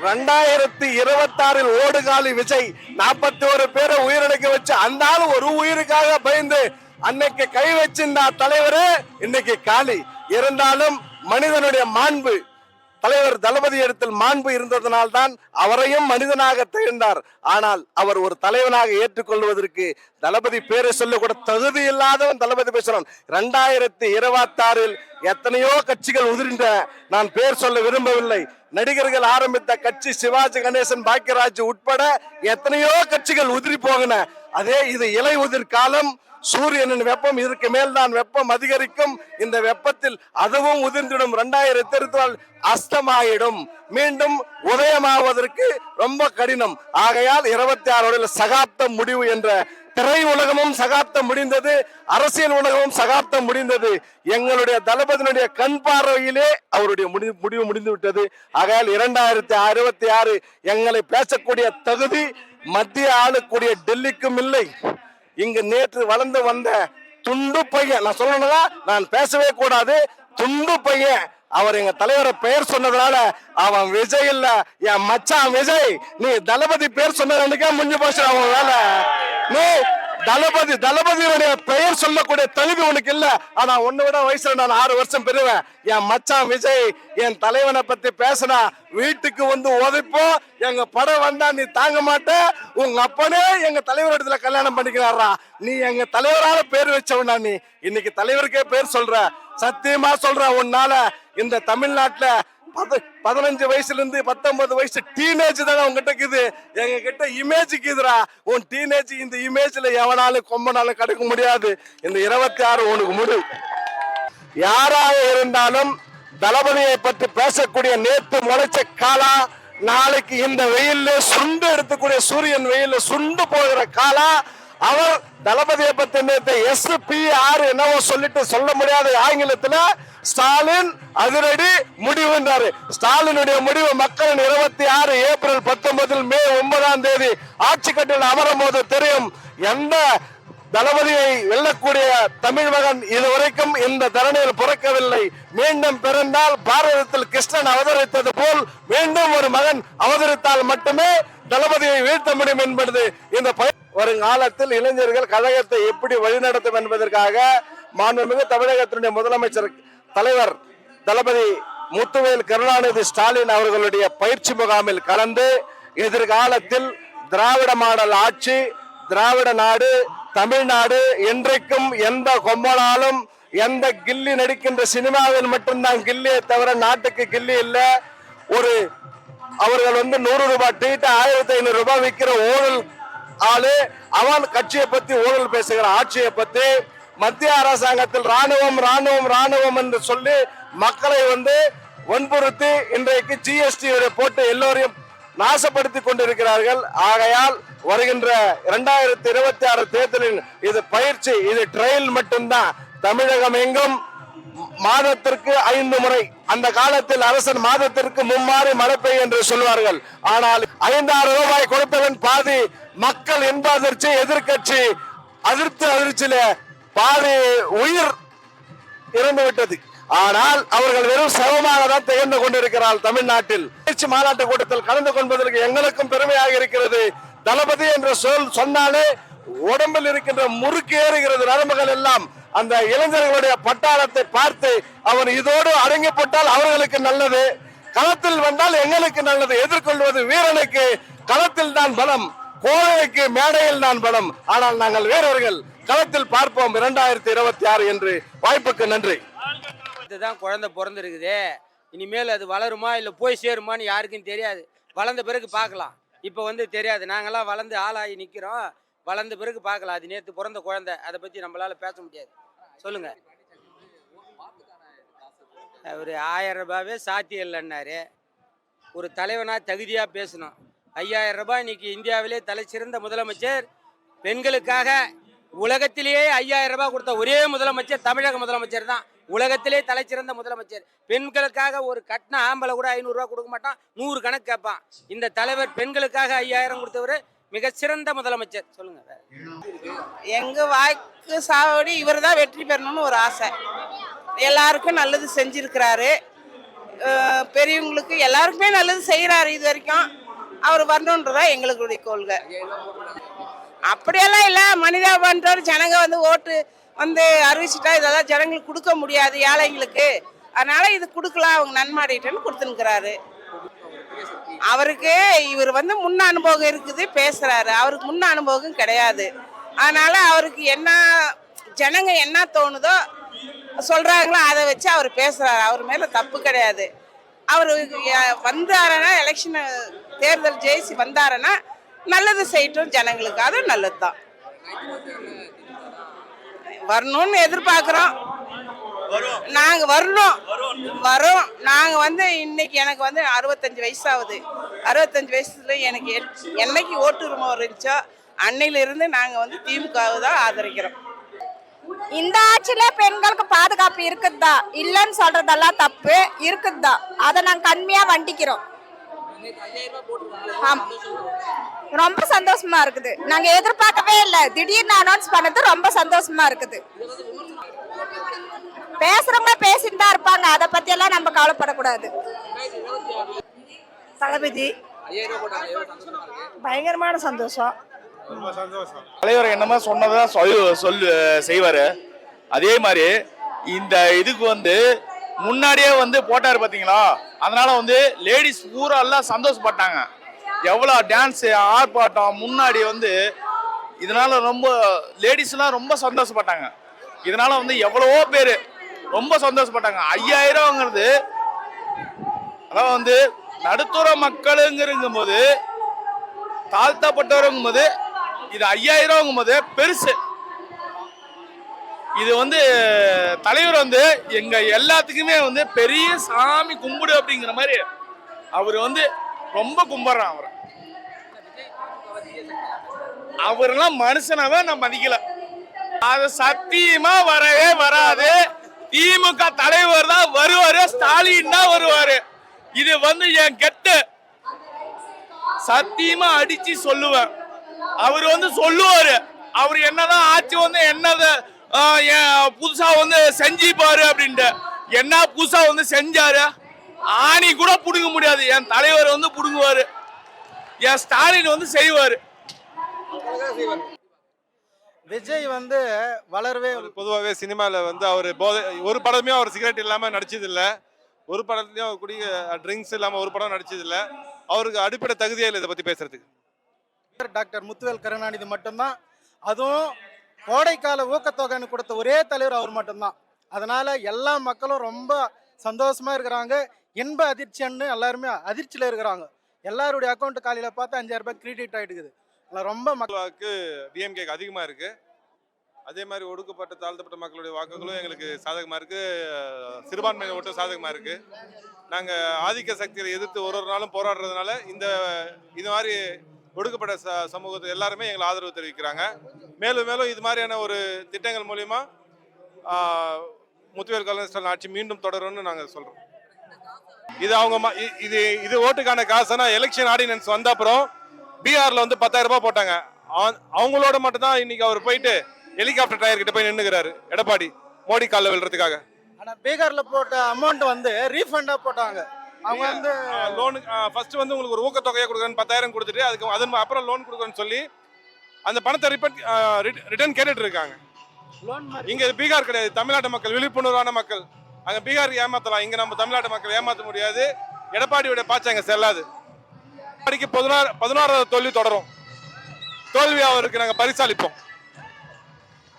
2026 ஓடுகாலி விஜய் 41 பேரை உயிரிழக்க வச்சு அந்த ஆள் ஒரு உயிருக்காக பயந்து அன்னைக்கு கை வச்சிருந்தா தலைவரு இன்னைக்கு காலி. இருந்தாலும் மனிதனுடைய மாண்பு, தலைவர் தளபதி இடத்தில் மாண்பு இருந்ததனால்தான் அவரையும் மனிதனாக திகழ்ந்தார். ஆனால் அவர் ஒரு தலைவனாக ஏற்றுக்கொள்வதற்கு தளபதி பேரை சொல்ல கூட தகுதி இல்லாதவன் தளபதி பேசுறான். 2026 எத்தனையோ கட்சிகள் உதிர்ந்த, நான் பேர் சொல்ல விரும்பவில்லை. நடிகர்கள் ஆரம்பித்த கட்சி சிவாஜி கணேசன் பாக்கியராஜ் உட்பட எத்தனையோ கட்சிகள் உதிரி போகின. அதே இது இலை உதிர் காலம். சூரியனின் வெப்பம் இதற்கு மேல்தான் வெப்பம் அதிகரிக்கும். இந்த வெப்பத்தில் அதுவும் உதிர்ந்திடும். 2024 அஸ்தமாயிடும். மீண்டும் உதயமாவதற்கு ரொம்ப கடினம். ஆகையால் 26 சகாப்தம் முடிவு என்ற திரை உலகமும் சகாப்தம் முடிந்தது, அரசியல் உலகமும் சகாப்தம் முடிந்தது. எங்களுடைய தளபதியினுடைய கண் பார்வையிலே அவருடைய முடிவு முடிந்து விட்டது. ஆகையால் 2026 எங்களை பேசக்கூடிய தகுதி மத்திய ஆளக்கூடிய டெல்லிக்கும் இல்லை. இங்கு நேற்று வளர்ந்து வந்த துண்டு பையன், நான் சொல்லணும்னா நான் பேசவே கூடாது, துண்டு பையன் அவர் எங்க தலைவரை பெயர் சொன்னதுனால அவன் விஜய் இல்ல, என் மச்சான் விஜய். நீ தளபதி பேர் சொன்னதுக்கே முடிஞ்சு போச்சு அவன் வேலை. நீ தளபதியுடைய பெயர் சொல்லக்கூடிய தகுதி உனக்கு இல்ல. ஆனா உன்னை விட வயசுல நான் 6 வருஷம் பெறுவேன். என் மச்சான் விஜய் என் தலைவனை பத்தி பேசினா வீட்டுக்கு வந்து உதைப்போம். எங்க படம் வந்தா நீ தாங்க மாட்ட. உங்க அப்பனே எங்க தலைவர் இடத்துல கல்யாணம் பண்ணிக்கிறாரா. நீ எங்க தலைவரால பேர் வச்சவனா. நீ இன்னைக்கு தலைவருக்கே பேர் சொல்ற. சத்தியமா சொல்ற, உன்னால இந்த தமிழ்நாட்டுல 15 வயசுல இருந்து 19 வயசு டீனேஜ் தானே உங்ககிட்ட இருக்குது. எங்க கிட்ட இமேஜ் இருக்குதுரா. உன் டீனேஜ் இந்த இமேஜ்ல எவனாலும் கொம்பனாலும் கிடைக்க முடியாது. இந்த 26 உனக்கு முடிவு. யாராக இருந்தாலும் தளபதியை பற்றி பேசக்கூடிய நேற்று முளைச்ச காலா, நாளைக்கு இந்த வெயில்ல சுண்டு எடுத்துக்கூடிய சூரியன் வெயில்ல சுண்டு போகிற காலா. அவர் தளபதியை பற்றி நேற்று SPR என்னவோ சொல்லிட்டு சொல்ல முடியாத ஆங்கிலத்துல ஸ்டாலின் அதிரடி முடிவுன்றாரு. ஸ்டாலினுடைய முடிவு மக்களின் 26 ஏப்ரல் 19 மே 9 ஆட்சி கட்டில் அமரும் போது தெரியும். எந்த தளபதியை வெல்லக்கூடிய தமிழ் மகன் இதுவரைக்கும் இந்த தரணியில் பிறக்கவில்லை. மீண்டும் பிறந்தால் பாரதத்தில் கிருஷ்ணன் அவதரித்தது போல் மீண்டும் ஒரு மகன் அவதரித்தால் மட்டுமே தளபதியை வீழ்த்த முடியும் என்பது இந்த வருங்காலத்தில் இளைஞர்கள் கழகத்தை எப்படி வழிநடத்தும் என்பதற்காக மாண்புமிகு தமிழகத்தினுடைய முதலமைச்சர் தலைவர் தளபதி முத்துவேல் கருணாநிதி ஸ்டாலின் அவர்களுடைய பயிற்சி முகாமில் கலந்து எதிர்காலத்தில் திராவிட மாடல் ஆட்சி, திராவிட நாடு, தமிழ்நாடு என்றைக்கும் எந்த கொம்பனாலும் எந்த கில்லி நடிக்கின்ற சினிமாவில் மட்டும்தான் கில்லியை தவிர நாட்டுக்கு கில்லி இல்லை. ஒரு அவர்கள் 100 ரூபாய் டீட்ட 1500 ரூபாய் விற்கிற ஊழல் ஆளு அவன் கட்சியை பத்தி ஊழல் பேசுகிற ஆட்சியை பத்தி மத்திய அரசாங்கத்தில் ராணுவம் ராணுவம் ராணுவம் என்று சொல்லி மக்களை வன்புறுத்தி இன்றைக்கு GST போட்டு எல்லோரையும் நாசப்படுத்தி கொண்டிருக்கிறார்கள். ஆகையால் வருகின்ற 2026 தேர்தலில் இது பயிற்சி, இது ட்ரையல் மட்டும்தான். தமிழகம் எங்கும் மாதத்திற்கு 5 முறை, அந்த காலத்தில் அரசன் மாதத்திற்கு மும்மாறி மழை பெய்யும் என்று சொல்வார்கள். ஆனால் 5-6 ரூபாய் கொடுத்தவன் பாதி மக்கள் என்ப அதிர்ச்சி, எதிர்கட்சி அதிர்ச்சியில பாதி உயிர் இறந்து விட்டது. ஆனால் அவர்கள் வெறும் சவமாக தான் திகழ்ந்து கொண்டிருக்கிறார்கள். தமிழ்நாட்டில் மாநாட்டு கூட்டத்தில் கலந்து கொள்வதற்கு எங்களுக்கும் பெருமையாக இருக்கிறது. தளபதி என்ற சொன்னாலே உடம்பில் இருக்கின்ற முறுக்கு ஏறுகிறது நரம்புகள் எல்லாம். அந்த இளைஞர்களுடைய பட்டாளத்தை பார்த்து அவன் இதோடு அடங்கிப்பட்டால் அவர்களுக்கு நல்லது, களத்தில் வந்தால் எங்களுக்கு நல்லது. எதிர்கொள்வது வீரனுக்கு களத்தில் தான் பலம், கோழைக்கு மேடையில் தான் பலம். ஆனால் நாங்கள் வீரர்கள், களத்தில் பார்ப்போம் 2026 என்று. வாய்ப்புக்கு நன்றி. இதுதான் குழந்தை பிறந்திருக்குது. இனிமேல் அது வளருமா இல்லை போய் சேருமான்னு யாருக்கும் தெரியாது. வளர்ந்த பிறகு பார்க்கலாம். இப்போ தெரியாது. நாங்கள்லாம் வளர்ந்து ஆளாகி நிற்கிறோம். வளர்ந்த பிறகு பார்க்கலாம். அது நேற்று பிறந்த குழந்தை, அதை பற்றி நம்மளால பேச முடியாது. சொல்லுங்க. ஒரு 1000 ரூபாவே சாத்தியம் இல்லைன்னாரு. ஒரு தலைவனாக தகுதியாக பேசணும். 5000 ரூபாய் இன்னைக்கு இந்தியாவிலே தலை சிறந்த முதலமைச்சர். பெண்களுக்காக உலகத்திலேயே 5000 ரூபாய் கொடுத்த ஒரே முதலமைச்சர் தமிழக முதலமைச்சர் தான். உலகத்திலே தலை சிறந்த முதலமைச்சர். பெண்களுக்காக ஒரு கட்டின ஆம்பளை கூட 500 ரூபாய் கொடுக்க மாட்டான், 100 கணக்கு கேட்பான். இந்த தலைவர் பெண்களுக்காக 5000 கொடுத்தவர் மிக சிறந்த முதலமைச்சர். சொல்லுங்க. எங்க வாய்க்கு சாவடி இவர் தான் வெற்றி பெறணும்னு ஒரு ஆசை. எல்லாருக்கும் நல்லது செஞ்சிருக்கிறாரு. பெரியவங்களுக்கு எல்லாருக்குமே நல்லது செய்கிறாரு. இது வரைக்கும் அவர் வரணுன்றதா எங்களுடைய கொள்கை. அப்படியெல்லாம் இல்லை, மனிதாபன்றோர் ஜனங்க வந்து ஓட்டு வந்து அறிவிச்சிட்டா இதெல்லாம் ஜனங்களுக்கு கொடுக்க முடியாது ஏழைங்களுக்கு. அதனால இது கொடுக்கலாம், அவங்க நன்மாடிட்டேன்னு கொடுத்துனுக்கிறாரு. அவருக்கு இவர் வந்து முன் அனுபவம் இருக்குது, பேசுறாரு. அவருக்கு முன் அனுபவம் கிடையாது. அதனால அவருக்கு என்ன ஜனங்க என்ன தோணுதோ சொல்றாங்களோ அதை வச்சு அவர் பேசுறாரு. அவர் மேல தப்பு கிடையாது. அவர் வந்தாருன்னா எலெக்ஷன் தேர்தல் ஜெயிச்சு வந்தாருன்னா நல்லது செய்யட்டும் ஜனங்களுக்கு, அது நல்லது தான். வரணும்னு எதிர்பார்க்குறோம். நாங்க வரோம். நாங்க வந்து இன்னைக்கு எனக்கு வந்து 65 வயசாகுது. 65 வயசுல எனக்கு என்னைக்கு ஓட்டுரிமை இருந்துச்சோ அன்னையிலிருந்து நாங்க வந்து திமுகவை தான் ஆதரிக்கிறோம். இந்த ஆட்சியில பெண்களுக்கு பாதுகாப்பு இருக்குதா இல்லைன்னு சொல்றதெல்லாம் தப்பு இருக்குதா, அதை நாங்க கண்மையா வண்டிக்கிறோம். ரொம்ப சந்தோஷமா இருக்குது. நாங்க எதிர்பார்க்கவே இல்லை, திடீர்னு அனௌன்ஸ் பண்ணது ரொம்ப சந்தோஷமா இருக்குது. பேசுறவங்க பேசிட்டு தான் இருப்பாங்க, அதை பத்தி எல்லாம் நம்ம கவலைப்படக்கூடாது. தளபதி பயங்கரமான சந்தோஷம். தலைவர் என்னமா சொன்னதா செய்வாரு. அதே மாதிரி இந்த இதுக்கு வந்து முன்னாடியே வந்து போட்டாரு பாத்தீங்களா, அதனால வந்து லேடிஸ் பூரா எல்லாம் சந்தோஷப்பட்டாங்க. எவ்வளவு டான்ஸ் ஆர்ப்பாட்டம் முன்னாடி வந்து இதனால ரொம்ப லேடிஸ்லாம் ரொம்ப சந்தோஷப்பட்டாங்க. இதனால வந்து எவ்வளவோ பேரு ரொம்ப சந்தோஷப்பட்டாங்க. 5000ங்கிறது அதான் வந்து நடுத்தர மக்களுங்கும் போது, தாழ்த்தப்பட்டவருங்கும் போது இது 5000ங்கும் போது பெருசு. இது வந்து தலைவர் வந்து எங்க எல்லாத்துக்குமே வந்து பெரிய சாமி கும்பிடு அப்படிங்கிற மாதிரி அவர் வந்து ரொம்ப கும்பிடுறான். அவரெல்லாம் மனுஷனாவே நான் மதிக்கல. அது சத்தியமா வரவே வராது. திமுக தலைவர் தான் வருவாரு, ஸ்டாலின் தான் வருவாரு. இது வந்து என் கெட்டு சத்தியமா அடிச்சு சொல்லுவேன். அவர் வந்து சொல்லுவாரு, அவர் என்னதான் ஆட்சி வந்து என்னது புதுசா வந்து செஞ்சுப்பாரு அப்படின்ட்டு. என்ன புதுசா வந்து செஞ்சாரு? ஆணி கூட புடுங்க முடியாது. என் தலைவர் வந்து புடுங்குவாரு, என் ஸ்டாலின் வந்து செய்வாரு. விஜய் வந்து வளரவே பொதுவாகவே சினிமாவில் வந்து அவர் ஒரு படமே அவர் சிகரெட் இல்லாமல் நடிச்சதில்லை. ஒரு படத்துலையும் அவர் குடி ட்ரிங்க்ஸ் இல்லாமல் ஒரு படம் நடிச்சதில்லை. அவருக்கு அடிப்படை தகுதியே இல்லை இதை பற்றி பேசுறதுக்கு. டாக்டர் முத்துவேல் கருணாநிதி மட்டும்தான். அதுவும் கோடைக்கால ஊக்கத்தொகைன்னு கொடுத்த ஒரே தலைவர் அவர் மட்டும்தான். அதனால எல்லா மக்களும் ரொம்ப சந்தோஷமா இருக்கிறாங்க. இன்ப அதிர்ச்சின்னு எல்லாருமே அதிர்ச்சியில் இருக்கிறாங்க. எல்லாருடைய அக்கௌண்ட் காலையில் பார்த்தா 5000 ரூபாய் கிரெடிட் ஆகிடுக்குது. ரொம்ப மக்களுக்கு டிஎம்கேக்கு அதிகமாக இருக்குது. அதே மாதிரி ஒடுக்கப்பட்ட தாழ்த்தப்பட்ட மக்களுடைய வாக்குகளும் எங்களுக்கு சாதகமாக இருக்குது. சிறுபான்மையினர் ஓட்டும் சாதகமாக இருக்குது. நாங்கள் ஆதிக்க சக்தியை எதிர்த்து ஒரு நாளும் போராடுறதுனால இது மாதிரி ஒடுக்கப்பட்ட சமூகத்தை எல்லாருமே எங்களை ஆதரவு தெரிவிக்கிறாங்க. மேலும் மேலும் இது மாதிரியான ஒரு திட்டங்கள் மூலிமா முத்துவேல் கருணாநிதி ஆட்சி மீண்டும் தொடரும்னு நாங்கள் சொல்கிறோம். இது அவங்க இது ஓட்டுக்கான காசுனா எலெக்ஷன் ஆர்டினன்ஸ் வந்த அப்புறம் பீகார்ல வந்து 10,000 ரூபாய் போட்டாங்க. அவங்களோட மட்டும் தான் இன்னைக்கு அவர் போயிட்டு ஹெலிகாப்டர் டயர் கிட்ட போய் நின்னுக்கிறாரு எடப்பாடி மோடி காலில் விழுறதுக்காக. ஆனா பீகார்ல போட்ட அமௌண்ட் வந்து ரீஃபண்டா போட்டாங்க. அவங்க வந்து லோனு ஃபர்ஸ்ட் வந்து உங்களுக்கு ஒரு ஊக்கத்தொகையை கொடுக்குறேன்னு 10,000 கொடுத்துட்டு அதுக்கு அப்புறம் லோன் கொடுக்குறேன்னு சொல்லி அந்த பணத்தை ரிட்டர்ன் கேட்டுட்டு இருக்காங்க. இங்க பீகார் கிடையாது, தமிழ்நாட்டு மக்கள் விழிப்புணர்வான மக்கள். அங்க பீகார் ஏமாத்தலாம், இங்க நம்ம தமிழ்நாட்டு மக்கள் ஏமாற்ற முடியாது. எடப்பாடியோட பாய்ச்சல் அங்க செல்லாது. எடப்பாடிக்கு 16வது தோல்வி தொடரும். தோல்வி அவருக்கு நாங்க பரிசாலிப்போம்.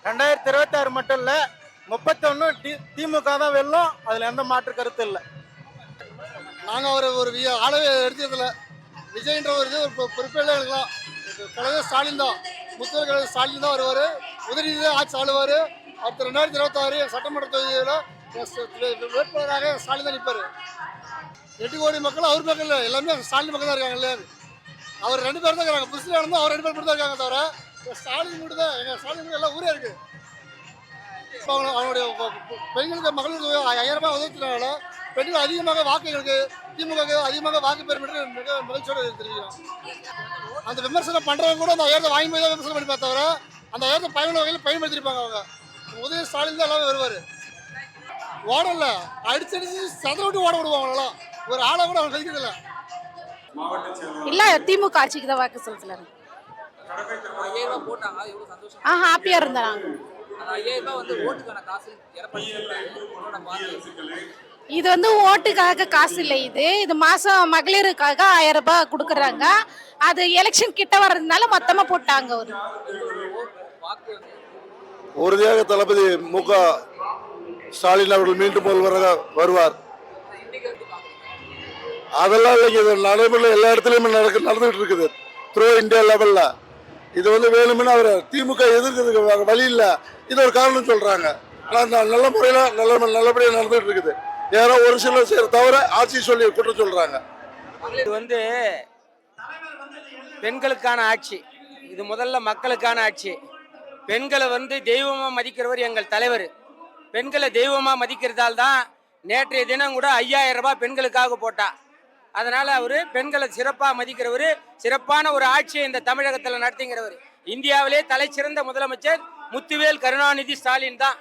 2026 மட்டும் இல்ல 31 திமுக தான் வெல்லும். அதுல எந்த மாற்று கருத்து இல்லை. நாங்கள் ஒரு ஆளவே எடுத்ததில்ல. விஜய்ன்ற ஒரு பொறுப்பேல இருக்கலாம். கலைஞர் ஸ்டாலின் தான், முத்துவேல் கலைஞர் ஸ்டாலின் தான் வருவார். உதயநிதி ஆட்சி ஆளுவார். அடுத்த 2026 சட்டமன்ற தொகுதியில் வேட்பாளராக ஸ்டாலின் தான் நிற்பார். 8 கோடி மக்கள் அவர் மக்கள் இல்லை, எல்லாமே ஸ்டாலின் மக்கள் தான் இருக்காங்க இல்லையா. அவர் 2 பேர் தான் இருக்காங்க. புதுசில் இருந்தால் அவர் 2 பேர் மட்டும் தான் இருக்காங்க. தவிர ஸ்டாலின் மட்டும் தான், எங்கள் ஸ்டாலின் எல்லாம் ஊரே இருக்குது. இப்போ அவனுடைய பெண்களுக்கு மகளிருக்கு 5000 ரூபாய் உதவினால பெண்கள் அதிகமாக வாக்குகளுக்கு திமுக அதிகமாக வாக்கு பெறும் என்று மிக மகிழ்ச்சியோடு தெரிவிக்கிறோம். அந்த விமர்சனம் பண்ணுறவங்க கூட அந்த 1000 வாங்கி போய் தான் விமர்சனம் பண்ணி பார்த்தவர அந்த 1000 பயனுள்ள வகையில் பயன்படுத்தியிருப்பாங்க. அவங்க உதய ஸ்டாலின் தான் எல்லாமே வருவார். ஓடல அடிச்சடிச்சு சதற விட்டு ஓட விடுவாங்களா ஒரு ஆளை கூட அவங்க கழிக்கிறதில்ல. இல்ல திமுக ஆட்சிக்கு தான் வாக்கு செலுத்தல. ஹாப்பியா இருந்தாங்க. இது வந்து ஓட்டுக்காக காசு இல்லை, இது மாசம் மகளிருக்காக 1000 ரூபாய் கொடுக்கறாங்க. அது எலெக்ஷன் கிட்ட வர்றதுனால மொத்தமா போட்டாங்க. உறுதியாக தளபதி மு.க. ஸ்டாலின் அவர்கள் மீண்டும் வருவார். அதெல்லாம் இல்லைங்க, இது நடைமுறை எல்லா இடத்துலயுமே நடந்துகிட்டு இருக்குது த்ரூ இந்தியா லெவல்ல. இது வந்து வேணும்னு அவர் திமுக எதிர்க்கிறதுக்கு வழி இல்லை, இது ஒரு காரணம் சொல்றாங்க. நல்ல முறையில நல்லபடியாக நடந்துகிட்டு இருக்குது. யாரோ ஒரு சிலர் செய்யற தவிர ஆட்சி சொல்லி குற்றம் சொல்றாங்க. இது வந்து பெண்களுக்கான ஆட்சி, இது முதல்ல மக்களுக்கான ஆட்சி. பெண்களை வந்து தெய்வமா மதிக்கிறவர் எங்கள் தலைவர். பெண்களை தெய்வமா மதிக்கிறதால் தான் நேற்றைய தினம் கூட 5000 ரூபாய் பெண்களுக்காக போட்டா. அதனால அவரு பெண்களை சிறப்பா மதிக்கிறவர், சிறப்பான ஒரு ஆட்சியை இந்த தமிழகத்தில் நடத்துகிறவர். இந்தியாவிலே தலை சிறந்த முதலமைச்சர் முத்துவேல் கருணாநிதி ஸ்டாலின் தான்.